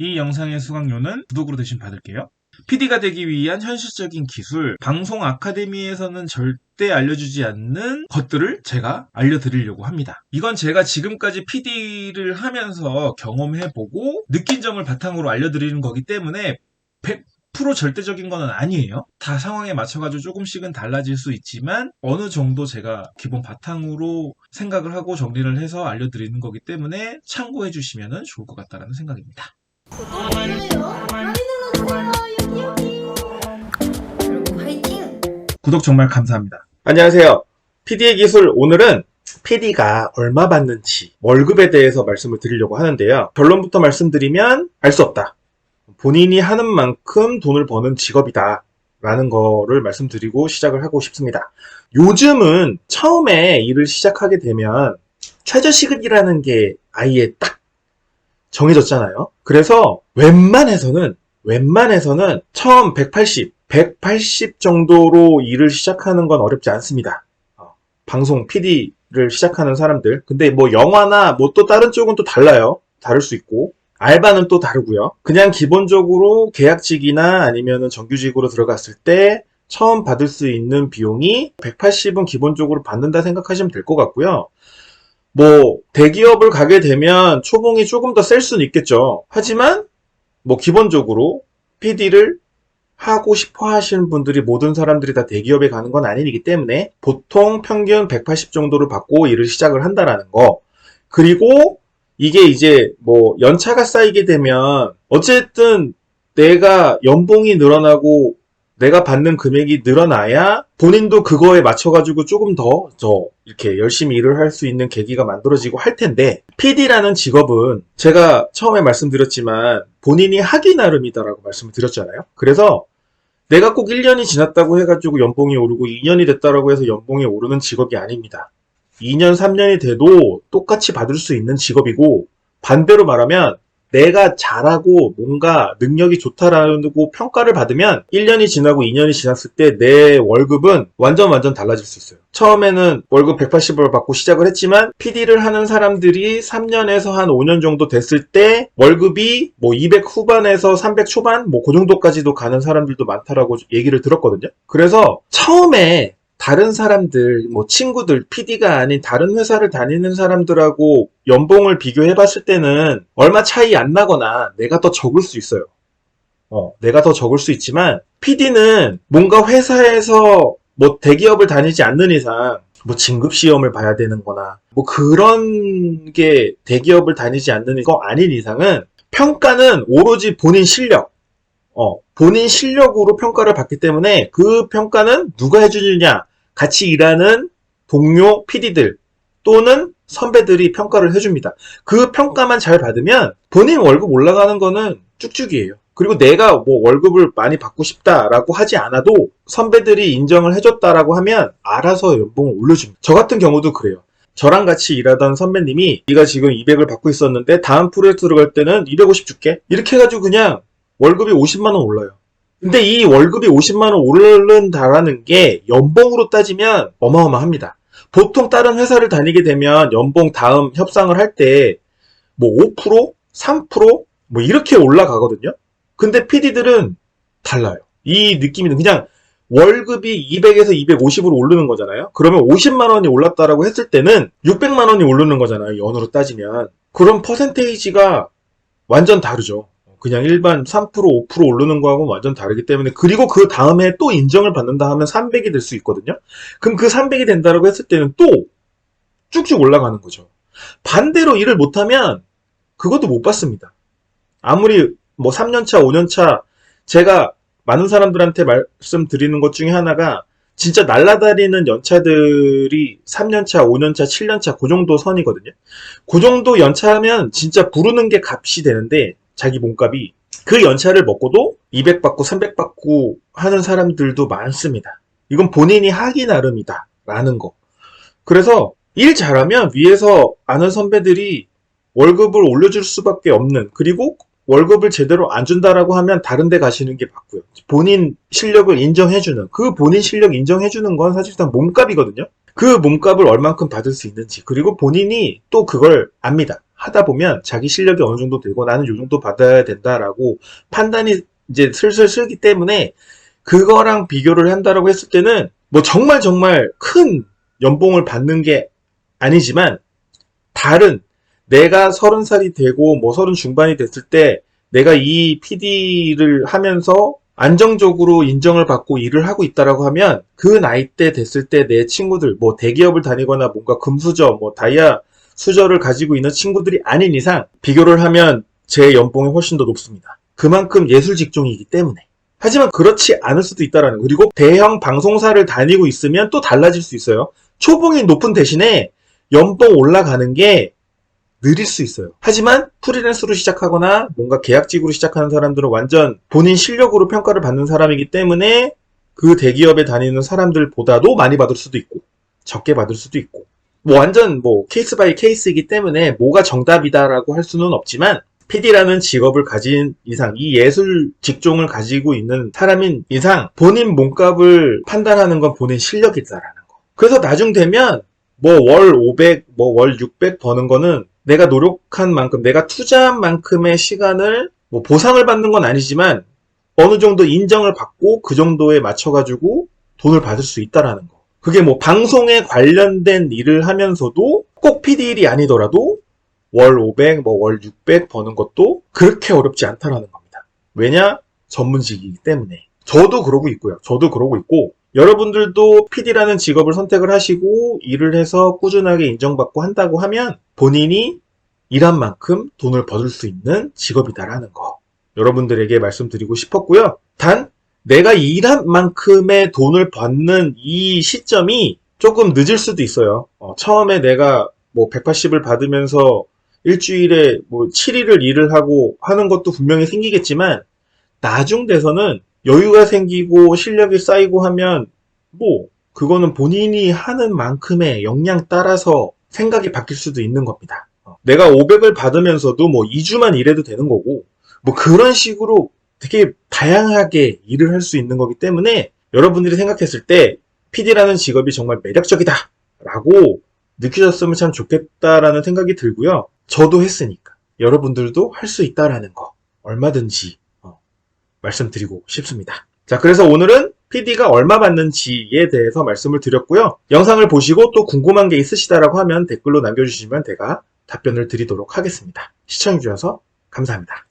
이 영상의 수강료는 구독으로 대신 받을게요. PD가 되기 위한 현실적인 기술, 방송 아카데미에서는 절대 알려주지 않는 것들을 제가 알려드리려고 합니다. 이건 제가 지금까지 PD를 하면서 경험해보고 느낀 점을 바탕으로 알려드리는 거기 때문에 100% 절대적인 건 아니에요. 다 상황에 맞춰가지고 조금씩은 달라질 수 있지만 어느 정도 제가 기본 바탕으로 생각을 하고 정리를 해서 알려드리는 거기 때문에 참고해 주시면 좋을 것 같다는 생각입니다. 좋아요. 많이 눌러주세요. 여기 화이팅! 구독 정말 감사합니다. 안녕하세요. PD의 기술, 오늘은 PD가 얼마 받는지 월급에 대해서 말씀을 드리려고 하는데요. 결론부터 말씀드리면 알 수 없다. 본인이 하는 만큼 돈을 버는 직업이다 라는 거를 말씀드리고 시작을 하고 싶습니다. 요즘은 처음에 일을 시작하게 되면 최저시급이라는 게 아예 딱 정해졌잖아요. 그래서 웬만해서는 처음 180 정도로 일을 시작하는 건 어렵지 않습니다. 방송 PD를 시작하는 사람들. 근데 뭐 영화나 뭐 또 다른 쪽은 또 달라요. 다를 수 있고. 알바는 또 다르고요. 그냥 기본적으로 계약직이나 아니면은 정규직으로 들어갔을 때 처음 받을 수 있는 비용이 180은 기본적으로 받는다 생각하시면 될 것 같고요. 뭐 대기업을 가게 되면 초봉이 조금 더 셀 수는 있겠죠. 하지만 뭐 기본적으로 PD를 하고 싶어 하시는 분들이 모든 사람들이 다 대기업에 가는 건 아니기 때문에 보통 평균 180 정도를 받고 일을 시작을 한다라는 거. 그리고 이게 이제 뭐 연차가 쌓이게 되면 어쨌든 내가 연봉이 늘어나고 내가 받는 금액이 늘어나야 본인도 그거에 맞춰가지고 조금 더 이렇게 열심히 일을 할 수 있는 계기가 만들어지고 할 텐데, PD라는 직업은 제가 처음에 말씀드렸지만 본인이 하기 나름이다라고 말씀을 드렸잖아요. 그래서 내가 꼭 1년이 지났다고 해가지고 연봉이 오르고 2년이 됐다라고 해서 연봉이 오르는 직업이 아닙니다. 2년, 3년이 돼도 똑같이 받을 수 있는 직업이고, 반대로 말하면 내가 잘하고 뭔가 능력이 좋다라고 평가를 받으면 1년이 지나고 2년이 지났을 때 내 월급은 완전 달라질 수 있어요. 처음에는 월급 180을 받고 시작을 했지만 PD를 하는 사람들이 3년에서 한 5년 정도 됐을 때 월급이 뭐 200 후반에서 300 초반 뭐 그 정도까지도 가는 사람들도 많다라고 얘기를 들었거든요. 그래서 처음에 다른 사람들, 뭐 친구들, PD가 아닌 다른 회사를 다니는 사람들하고 연봉을 비교해 봤을 때는 얼마 차이 안 나거나 내가 더 적을 수 있어요. 내가 더 적을 수 있지만 PD는 뭔가 회사에서 뭐 대기업을 다니지 않는 이상 뭐 진급시험을 봐야 되는 거나 뭐 그런 게 대기업을 다니지 않는 거 아닌 이상은 평가는 오로지 본인 실력, 본인 실력으로 평가를 받기 때문에 그 평가는 누가 해주느냐, 같이 일하는 동료 PD들 또는 선배들이 평가를 해줍니다. 그 평가만 잘 받으면 본인 월급 올라가는 거는 쭉쭉이에요. 그리고 내가 뭐 월급을 많이 받고 싶다라고 하지 않아도 선배들이 인정을 해줬다라고 하면 알아서 연봉을 올려줍니다. 저 같은 경우도 그래요. 저랑 같이 일하던 선배님이 네가 지금 200을 받고 있었는데 다음 프로젝트 들어갈 때는 250 줄게. 이렇게 해가지고 그냥 월급이 50만 원 올라요. 근데 이 월급이 50만 원 오른다라는 게 연봉으로 따지면 어마어마합니다. 보통 다른 회사를 다니게 되면 연봉 다음 협상을 할 때 뭐 5%, 3% 뭐 이렇게 올라가거든요. 근데 PD들은 달라요. 이 느낌은 그냥 월급이 200에서 250으로 오르는 거잖아요. 그러면 50만 원이 올랐다라고 했을 때는 600만 원이 오르는 거잖아요. 연으로 따지면. 그럼 퍼센테이지가 완전 다르죠. 그냥 일반 3%, 5% 오르는 거하고는 완전 다르기 때문에. 그리고 그 다음에 또 인정을 받는다 하면 300이 될 수 있거든요. 그럼 그 300이 된다라고 했을 때는 또 쭉쭉 올라가는 거죠. 반대로 일을 못하면 그것도 못 받습니다. 아무리 뭐 3년차, 5년차, 제가 많은 사람들한테 말씀드리는 것 중에 하나가 진짜 날아다니는 연차들이 3년차, 5년차, 7년차 그 정도 선이거든요. 그 정도 연차하면 진짜 부르는 게 값이 되는데 자기 몸값이 그 연차를 먹고도 200 받고 300 받고 하는 사람들도 많습니다. 이건 본인이 하기 나름이다 라는 거. 그래서 일 잘하면 위에서 아는 선배들이 월급을 올려줄 수밖에 없는, 그리고 월급을 제대로 안 준다라고 하면 다른 데 가시는 게 맞고요. 본인 실력을 인정해주는, 그 본인 실력 인정해주는 건 사실상 몸값이거든요. 그 몸값을 얼만큼 받을 수 있는지, 그리고 본인이 또 그걸 압니다. 하다 보면 자기 실력이 어느 정도 되고 나는 요 정도 받아야 된다라고 판단이 이제 슬슬 쓰기 때문에 그거랑 비교를 한다라고 했을 때는 뭐 정말 큰 연봉을 받는 게 아니지만 다른 내가 30살이 되고 뭐 30 중반이 됐을 때 내가 이 PD를 하면서 안정적으로 인정을 받고 일을 하고 있다라고 하면 그 나이 때 됐을 때 내 친구들 뭐 대기업을 다니거나 뭔가 금수저 뭐 다이아 수저를 가지고 있는 친구들이 아닌 이상 비교를 하면 제 연봉이 훨씬 더 높습니다. 그만큼 예술 직종이기 때문에. 하지만 그렇지 않을 수도 있다라는 거. 그리고 대형 방송사를 다니고 있으면 또 달라질 수 있어요. 초봉이 높은 대신에 연봉 올라가는 게 느릴 수 있어요. 하지만 프리랜서로 시작하거나 뭔가 계약직으로 시작하는 사람들은 완전 본인 실력으로 평가를 받는 사람이기 때문에 그 대기업에 다니는 사람들보다도 많이 받을 수도 있고 적게 받을 수도 있고 뭐 완전 뭐 케이스 바이 케이스이기 때문에 뭐가 정답이다라고 할 수는 없지만 PD라는 직업을 가진 이상, 이 예술 직종을 가지고 있는 사람인 이상 본인 몸값을 판단하는 건 본인 실력이다라는 거. 그래서 나중 되면 뭐 월 500, 뭐 월 600 버는 거는 내가 노력한 만큼, 내가 투자한 만큼의 시간을 뭐 보상을 받는 건 아니지만 어느 정도 인정을 받고 그 정도에 맞춰가지고 돈을 받을 수 있다라는 거. 그게 뭐 방송에 관련된 일을 하면서도 꼭 PD 일이 아니더라도 월 500, 뭐 월 600 버는 것도 그렇게 어렵지 않다라는 겁니다. 왜냐? 전문직이기 때문에. 저도 그러고 있고요. 저도 그러고 있고 여러분들도 PD라는 직업을 선택을 하시고 일을 해서 꾸준하게 인정받고 한다고 하면 본인이 일한 만큼 돈을 벌을 수 있는 직업이다라는 거. 여러분들에게 말씀드리고 싶었고요. 단 내가 일한 만큼의 돈을 받는 이 시점이 조금 늦을 수도 있어요. 처음에 내가 뭐 180을 받으면서 일주일에 뭐 7일을 일을 하고 하는 것도 분명히 생기겠지만 나중 돼서는 여유가 생기고 실력이 쌓이고 하면 뭐 그거는 본인이 하는 만큼의 역량 따라서 생각이 바뀔 수도 있는 겁니다. 내가 500을 받으면서도 뭐 2주만 일해도 되는 거고 뭐 그런 식으로 되게 다양하게 일을 할 수 있는 거기 때문에 여러분들이 생각했을 때 PD라는 직업이 정말 매력적이다 라고 느끼셨으면 참 좋겠다라는 생각이 들고요. 저도 했으니까 여러분들도 할 수 있다라는 거 얼마든지 말씀드리고 싶습니다. 자, 그래서 오늘은 PD가 얼마 받는지에 대해서 말씀을 드렸고요. 영상을 보시고 또 궁금한 게 있으시다라고 하면 댓글로 남겨주시면 제가 답변을 드리도록 하겠습니다. 시청해주셔서 감사합니다.